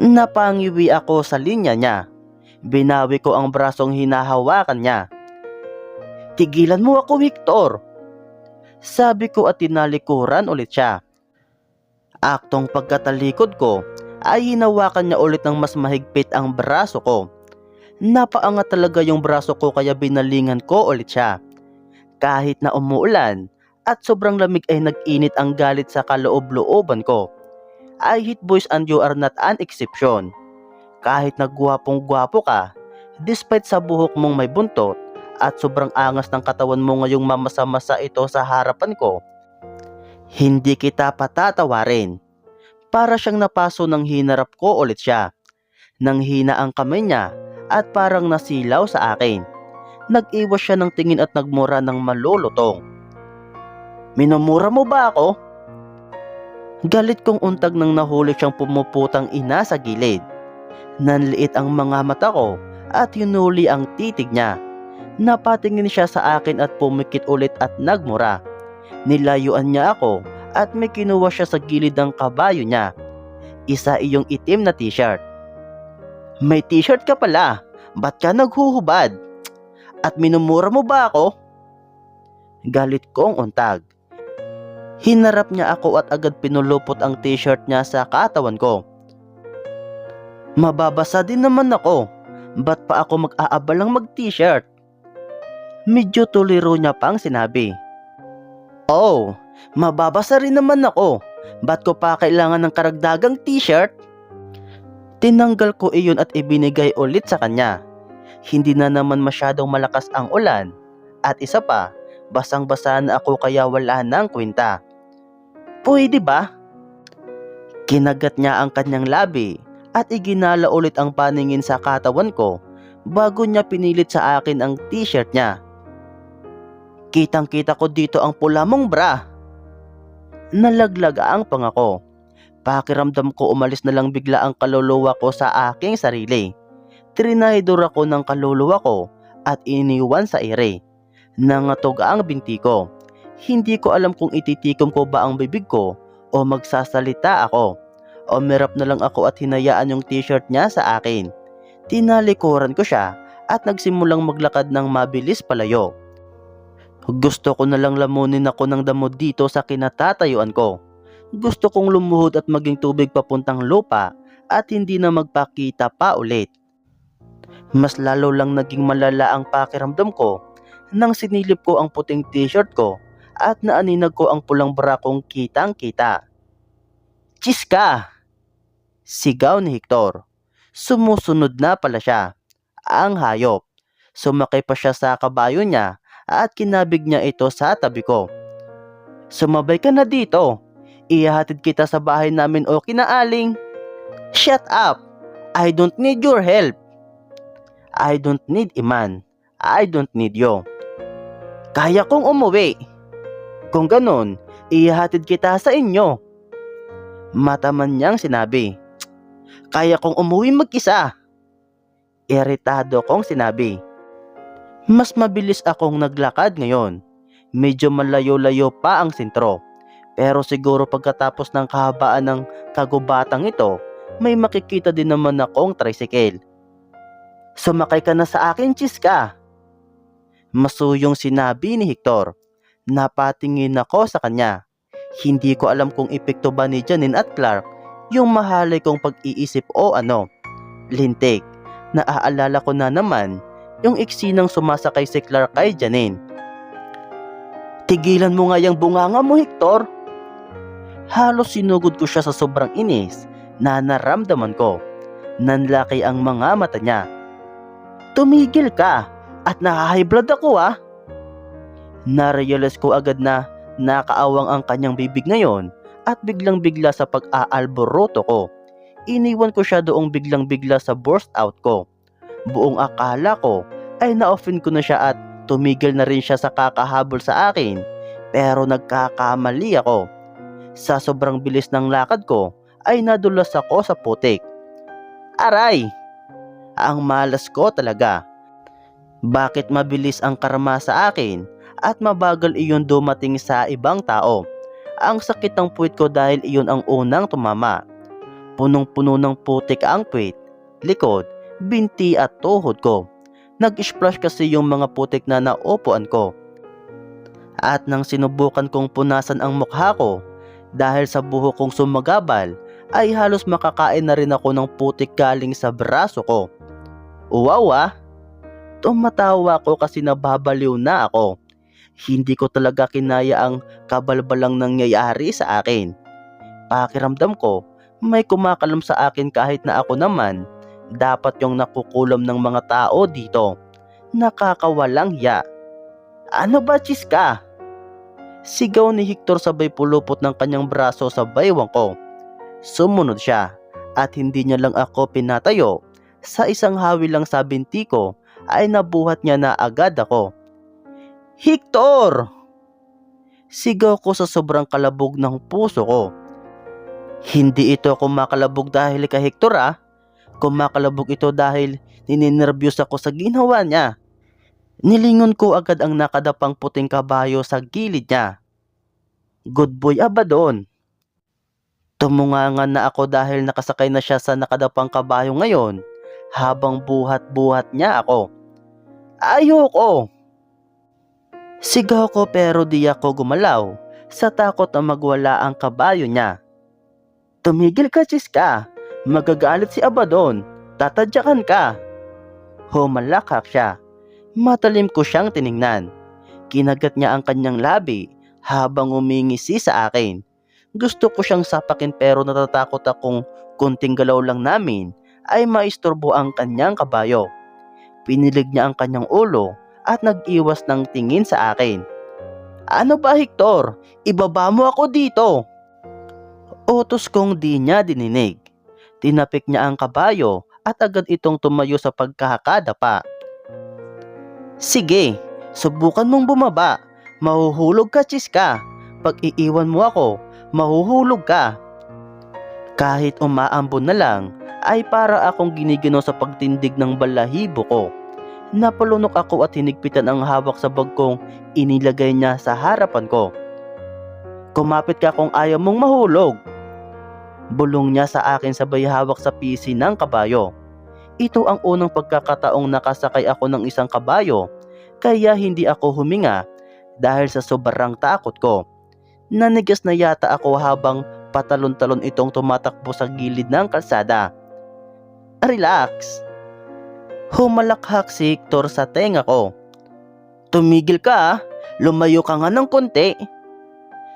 Napangiwi ako sa linya niya. Binawi ko ang brasong hinahawakan niya. "Tigilan mo ako, Victor!" sabi ko at tinalikuran ulit siya. Aktong pagkatalikod ko ay hinawakan niya ulit ng mas mahigpit ang braso ko. Napaangat talaga yung braso ko kaya binalingan ko ulit siya. Kahit na umuulan at sobrang lamig ay nag-init ang galit sa kaloob-looban ko. I hate boys and you are not an exception. Kahit na gwapong-gwapo ka, despite sa buhok mong may buntot at sobrang angas ng katawan mo ngayong mamasa-masa ito sa harapan ko, hindi kita patatawarin. Para siyang napaso nang hinarap ko ulit siya. Nang hina ang kamay niya at parang nasilaw sa akin. Nag-iwas siya ng tingin at nagmura ng malulutong. "Minumura mo ba ako?" Galit kong untag nang nahuli siyang pumuputang ina sa gilid. Nanliit ang mga mata ko at hinuli ang titig niya. Napatingin siya sa akin at pumikit ulit at nagmura. Nilayuan niya ako at may kinuha siya sa gilid ng kabayo niya. Isa iyong itim na t-shirt. "May t-shirt ka pala, ba't ka naghuhubad? At minumura mo ba ako?" Galit kong untag. Hinarap niya ako at agad pinulupot ang t-shirt niya sa katawan ko. "Mababasa din naman ako. Ba't pa ako mag-aabalang mag-t-shirt?" Medyo tuliro niya pang sinabi. "Oh, mababasa rin naman ako. Ba't ko pa kailangan ng karagdagang t-shirt?" Tinanggal ko iyon at ibinigay ulit sa kanya. Hindi na naman masyadong malakas ang ulan. At isa pa, basang-basa na ako kaya wala nang kwenta. "Pwede ba?" Kinagat niya ang kanyang labi at iginala ulit ang paningin sa katawan ko bago niya pinilit sa akin ang t-shirt niya. "Kitang-kita ko dito ang pula mong bra." Nalaglag ang pangako. Pakiramdam ko umalis na lang bigla ang kaluluwa ko sa aking sarili. Trinahidor ako ng kaluluwa ko at iniwan sa ere. Nangatog ang binti ko. Hindi ko alam kung ititikom ko ba ang bibig ko o magsasalita ako. Umirap na lang ako at hinayaan yung t-shirt niya sa akin. Tinalikuran ko siya at nagsimulang maglakad ng mabilis palayo. Gusto ko na lang lamunin ako ng damo dito sa kinatatayuan ko. Gusto kong lumuhod at maging tubig papuntang lupa at hindi na magpakita pa ulit. Mas lalo lang naging malala ang pakiramdam ko nang sinilip ko ang puting t-shirt ko at naaninag ko ang pulang bra kong kitang-kita. "Chiska!" sigaw ni Hector. Sumusunod na pala siya. Ang hayop. Sumakay pa siya sa kabayo niya at kinabig niya ito sa tabi ko. "Sumabay ka na dito. Ihahatid kita sa bahay namin o kinaaling." "Shut up! I don't need your help." "I don't need Iman. I don't need you." "Kaya kong umuwi." "Kung ganun, ihahatid kita sa inyo." Mataman niyang sinabi. "Kaya kong umuwi mag-isa." Iritado kong sinabi. Mas mabilis akong naglakad ngayon. Medyo malayo-layo pa ang sentro. Pero siguro pagkatapos ng kahabaan ng kagubatang ito, may makikita din naman akong tricycle. "Sumakay ka na sa akin, Chiska." Masuyong sinabi ni Hector. Napatingin ako sa kanya. Hindi ko alam kung epekto ba ni Janine at Clark yung mahalay kong pag-iisip o ano. Lintik, naaalala ko na naman yung iksinang sumasakay si Clark kay Janine. "Tigilan mo nga yung bunganga mo, Hector." Halos sinugod ko siya sa sobrang inis na naramdaman ko. Nanlaki ang mga mata niya. "Tumigil ka at naha-high blood ako ah." Narealize ko agad na nakaawang ang kanyang bibig ngayon at biglang-bigla sa pag-aalboroto ko. Iniwan ko siya doong biglang-bigla sa burst out ko. Buong akala ko ay na-offend ko na siya at tumigil na rin siya sa kakahabol sa akin. Pero nagkakamali ako. Sa sobrang bilis ng lakad ko ay nadulas ako sa putik. Aray! Ang malas ko talaga. Bakit mabilis ang karma sa akin at mabagal iyon dumating sa ibang tao? Ang sakit ng puwit ko dahil iyon ang unang tumama. Punong-puno ng putik ang puwit, likod, binti at tuhod ko. Nag-splash kasi yung mga putik na naupuan ko. At nang sinubukan kong punasan ang mukha ko, dahil sa buhok kong sumagabal, ay halos makakain na rin ako ng putik galing sa braso ko. Wow ah! Tumatawa ako kasi nababaliw na ako. Hindi ko talaga kinaya ang kabalbalang nangyayari sa akin. Pakiramdam ko, may kumakalam sa akin kahit na ako naman, dapat yung nakukulam ng mga tao dito. Nakakawalang hiya. Ano ba, Chiska? Sigaw ni Hector sabay pulupot ng kanyang braso sa baywang ko. Sumunod siya at hindi niya lang ako pinatayo. Sa isang hawi lang sa binti ko ay nabuhat niya na agad ako. Hector! Sigaw ko sa sobrang kalabog ng puso ko. Hindi ito kumakalabog dahil kay Hector ah. Kumakalabog ito dahil nininervyos ako sa ginawa niya. Nilingon ko agad ang nakadapang puting kabayo sa gilid niya. Good boy Abaddon. Tumungangan na ako dahil nakasakay na siya sa nakadapang kabayo ngayon habang buhat-buhat niya ako. Ayoko! Sigaw ko pero di ako gumalaw sa takot na magwala ang kabayo niya. Tumigil ka, Chiska. Magagalit si Abaddon. Tatadyakan ka. Humalakak siya. Matalim ko siyang tiningnan. Kinagat niya ang kanyang labi habang umingisi sa akin. Gusto ko siyang sapakin pero natatakot akong kunting galaw lang namin ay maistorbo ang kanyang kabayo. Pinilig niya ang kanyang ulo at nag-iwas ng tingin sa akin. Ano ba, Hector? Ibaba mo ako dito! Utos kong di niya dininig. Tinapik niya ang kabayo at agad itong tumayo sa pagkakadapa. Sige, subukan mong bumaba. Mahuhulog ka, Chiska. Pag iiwan mo ako, mahuhulog ka. Kahit umaambon na lang, ay para akong ginigino sa pagtindig ng balahibo ko. Napalunok ako at hinigpitan ang hawak sa bag kong inilagay niya sa harapan ko. Kumapit ka kung ayaw mong mahulog. Bulong niya sa akin sabay hawak sa pisi ng kabayo. Ito ang unang pagkakataong nakasakay ako ng isang kabayo, kaya hindi ako huminga dahil sa sobrang takot ko. Nanigas na yata ako habang patalon-talon itong tumatakbo sa gilid ng kalsada. Relax! Humalakhak si Hector sa tenga ko. Tumigil ka ah, lumayo ka nga ng konti.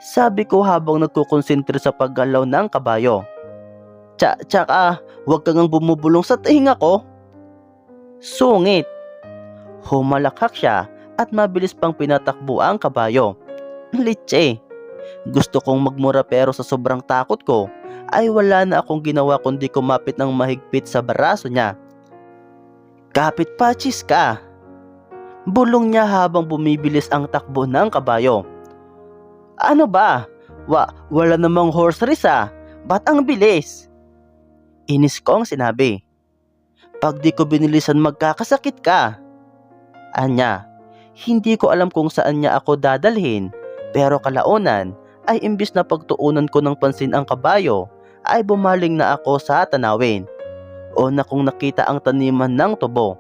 Sabi ko habang nagkukonsentre sa paggalaw ng kabayo. Tsaka, huwag kang bumubulong sa tainga ko. Sungit. Humalakhak siya at mabilis pang pinatakbo ang kabayo. Litse. Gusto kong magmura pero sa sobrang takot ko ay wala na akong ginawa kundi kumapit ng mahigpit sa braso niya. Kapit pa, Chiska. Bulong niya habang bumibilis ang takbo ng kabayo. Ano ba? Wala namang horse race ah. Ba't ang bilis? Inis ko ang sinabi. Pag di ko binilisan magkakasakit ka. Anya, hindi ko alam kung saan niya ako dadalhin, pero kalaunan ay imbis na pagtuunan ko ng pansin ang kabayo, ay bumaling na ako sa tanawin. Una kong nakita ang taniman ng tubo.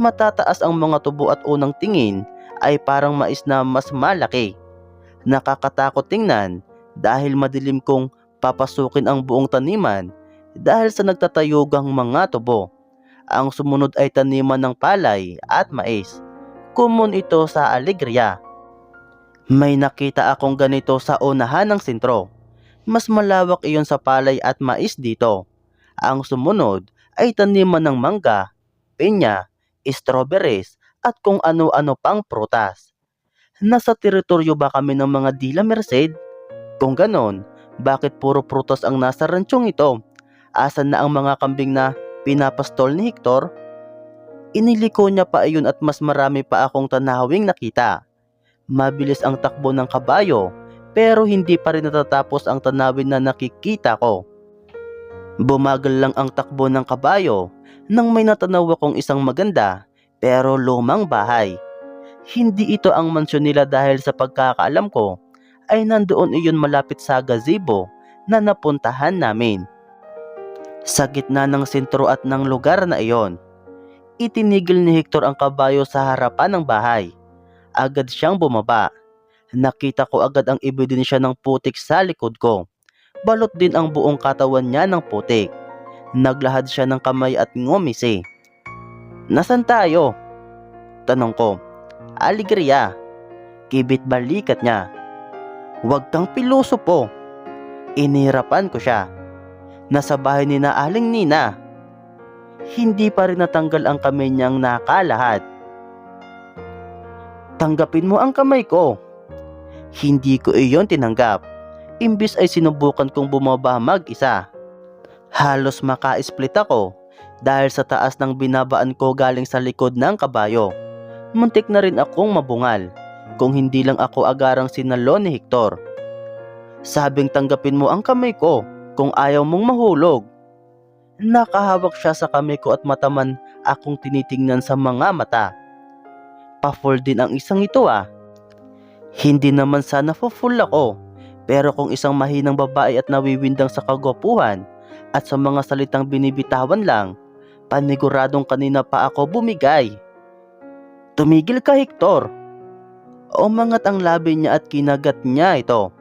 Matataas ang mga tubo at unang tingin ay parang mais na mas malaki. Nakakatakot tingnan dahil madilim kong papasukin ang buong taniman dahil sa nagtatayugang mga tubo. Ang sumunod ay taniman ng palay at mais. Common ito sa Alegria. May nakita akong ganito sa unahan ng sentro. Mas malawak iyon sa palay at mais dito. Ang sumunod ay taniman ng mangga, pinya, strawberries at kung ano-ano pang prutas. Nasa teritoryo ba kami ng mga Dila Merced? Kung ganon, bakit puro prutas ang nasa ransyong ito? Asan na ang mga kambing na pinapastol ni Hector? Iniliko niya pa iyon at mas marami pa akong tanawing nakita. Mabilis ang takbo ng kabayo pero hindi pa rin natatapos ang tanawin na nakikita ko. Bumagal lang ang takbo ng kabayo nang may natanaw akong isang maganda pero lumang bahay. Hindi ito ang mansyon nila dahil sa pagkakaalam ko ay nandoon iyon malapit sa gazebo na napuntahan namin. Sa gitna ng sentro at ng lugar na iyon, itinigil ni Hector ang kabayo sa harapan ng bahay. Agad siyang bumaba. Nakita ko agad ang ebidensya ng putik sa likod ko. Balot din ang buong katawan niya ng putik. Naglahad siya ng kamay at ngumisi. "Nasaan tayo?" tanong ko. "Alegria." Kibit balikat niya. "Huwag kang piloso po." Inihirapan ko siya. "Nasa bahay ni na Aling Nina." Hindi pa rin natanggal ang kamay niyang nakalahad. "Tanggapin mo ang kamay ko." Hindi ko iyon tinanggap. Imbis ay sinubukan kong bumaba mag-isa. Halos maka-split ako dahil sa taas ng binabaan ko galing sa likod ng kabayo. Muntik na rin akong mabungal kung hindi lang ako agarang sinalon ni Hector. "Sabing tanggapin mo ang kamay ko kung ayaw mong mahulog." Nakahawak siya sa kamay ko at mataman akong tinitingnan sa mga mata. Pa-full din ang isang ito ah. Hindi naman sana full ako, pero kung isang mahinang babae at nawiwindang sa kagwapuhan at sa mga salitang binibitawan lang, paniguradong kanina pa ako bumigay. "Tumigil ka, Hector." Umangat ang labi niya at kinagat niya ito.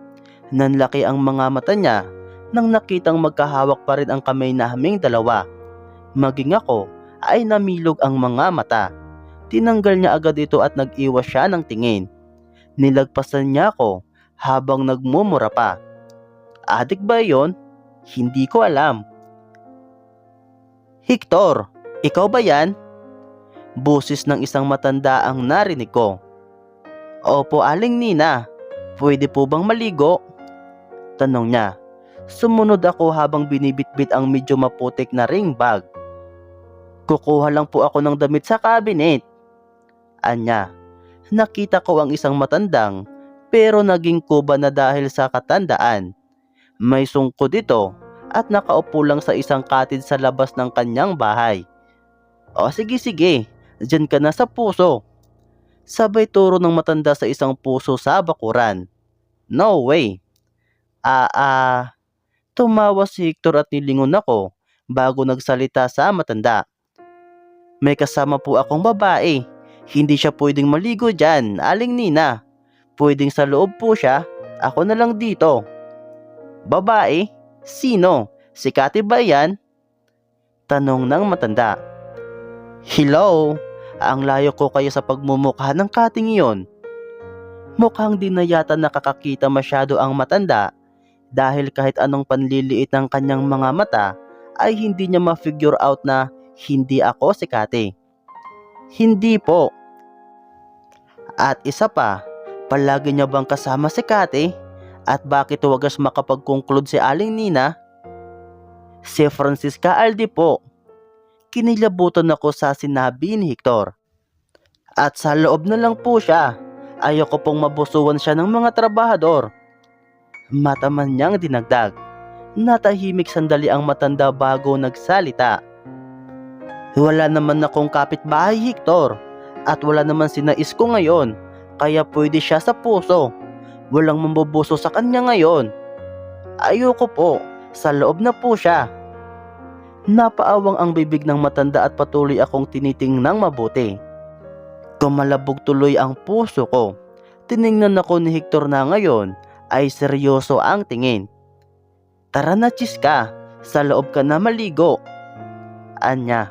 Nanlaki ang mga mata niya nang nakitang magkahawak pa rin ang kamay naming dalawa. Maging ako ay namilog ang mga mata. Tinanggal niya agad ito at nag-iwas siya ng tingin. Nilagpasan niya ako habang nagmumura pa. "Adik ba yon? Hindi ko alam." "Hector, ikaw ba yan?" Boses ng isang matanda ang narinig ko. "Opo, Aling Nina. Pwede po bang maligo?" tanong niya. Sumunod ako habang binibitbit ang medyo maputik na ring bag. "Kukuha lang po ako ng damit sa cabinet," anya. Nakita ko ang isang matandang pero naging kuba na dahil sa katandaan. May sungkod ito at nakaupo lang sa isang katid sa labas ng kanyang bahay. "O sige sige, dyan ka na sa puso." Sabay turo ng matanda sa isang puso sa bakuran. "No way." Tumawa si Hector at nilingon ako bago nagsalita sa matanda. "May kasama po akong babae. Hindi siya pwedeng maligo dyan, Aling Nina. Pwedeng sa loob po siya. Ako na lang dito." "Babae? Sino? Si Kati ba yan?" tanong ng matanda. "Hello? Ang layo ko kaya sa pagmumukha ng Kating iyon." Mukhang di na yata nakakakita masyado ang matanda dahil kahit anong panliliit ng kanyang mga mata ay hindi niya ma-figure out na hindi ako si Kati. "Hindi po." "At isa pa, palagi niya bang kasama si Kati? At bakit wagas makapag-conclude si Aling Nina?" "Si Francisca Aldi po." Kinilabutan ako sa sinabi ni Hector. "At sa loob na lang po siya. Ayoko pong mabusuan siya ng mga trabahador." Mataman niyang dinagdag. Natahimik sandali ang matanda bago nagsalita. "Wala naman akong kapitbahay, Hector. At wala naman sinais ko ngayon. Kaya pwede siya sa puso. Walang mambubuso sa kanya ngayon." "Ayoko po. Sa loob na po siya." Napaawang ang bibig ng matanda at patuloy akong tinitingnang mabuti. Kumalabog tuloy ang puso ko. Tiningnan ako ni Hector na ngayon ay seryoso ang tingin. "Tara na, Chiska. Sa loob ka na maligo," anya.